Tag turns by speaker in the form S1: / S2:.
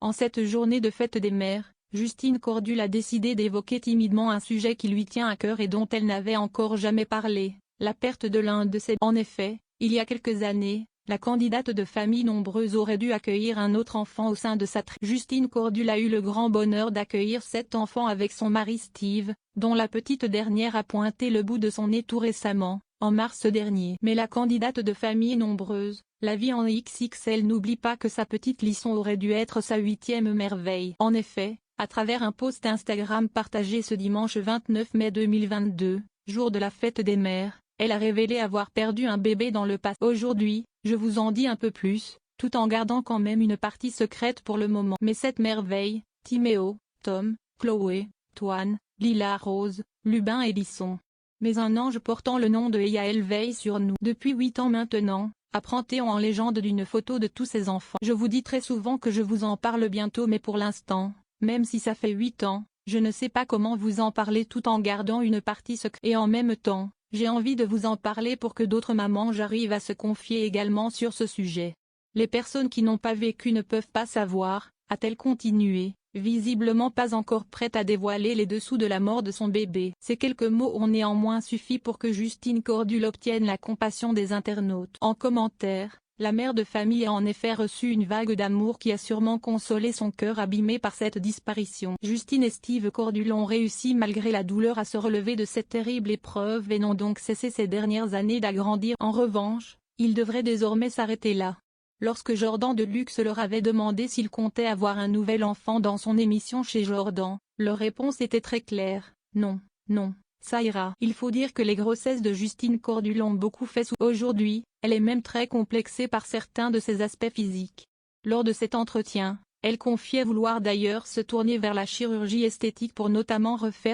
S1: En cette journée de fête des mères, Justine Cordule a décidé d'évoquer timidement un sujet qui lui tient à cœur et dont elle n'avait encore jamais parlé, la perte de l'un de ses. En effet, il y a quelques années, la candidate de famille nombreuse aurait dû accueillir un autre enfant au sein de sa tribu. Justine Cordule a eu le grand bonheur d'accueillir 7 enfants avec son mari Steve, dont la petite dernière a pointé le bout de son nez tout récemment, en mars dernier. Mais la candidate de famille nombreuse, la vie en XXL, n'oublie pas que sa petite Lisson aurait dû être sa 8e merveille. En effet, à travers un post Instagram partagé ce dimanche 29 mai 2022, jour de la fête des mères, elle a révélé avoir perdu un bébé dans le passé. Aujourd'hui, je vous en dis un peu plus, tout en gardant quand même une partie secrète pour le moment. Mais cette merveille, Timéo, Tom, Chloé, Toine, Lila Rose, Lubin et Lisson. Mais un ange portant le nom de Yael veille sur nous. Depuis 8 ans maintenant, apprend-on en légende d'une photo de tous ces enfants. Je vous dis très souvent que je vous en parle bientôt, mais pour l'instant, même si ça fait 8 ans, je ne sais pas comment vous en parler tout en gardant une partie secrète. Et en même temps, j'ai envie de vous en parler pour que d'autres mamans arrivent à se confier également sur ce sujet. Les personnes qui n'ont pas vécu ne peuvent pas savoir, a-t-elle continué, visiblement pas encore prête à dévoiler les dessous de la mort de son bébé. Ces quelques mots ont néanmoins suffi pour que Justine Cordule obtienne la compassion des internautes. En commentaire, la mère de famille a en effet reçu une vague d'amour qui a sûrement consolé son cœur abîmé par cette disparition. Justine et Steve Cordule ont réussi malgré la douleur à se relever de cette terrible épreuve et n'ont donc cessé ces dernières années d'agrandir. En revanche, ils devraient désormais s'arrêter là. Lorsque Jordan Deluxe leur avait demandé s'il comptait avoir un nouvel enfant dans son émission Chez Jordan, leur réponse était très claire: non, non, ça ira. Il faut dire que les grossesses de Justine Cordule ont beaucoup fait souffrir. Aujourd'hui, elle est même très complexée par certains de ses aspects physiques. Lors de cet entretien, elle confiait vouloir d'ailleurs se tourner vers la chirurgie esthétique pour notamment refaire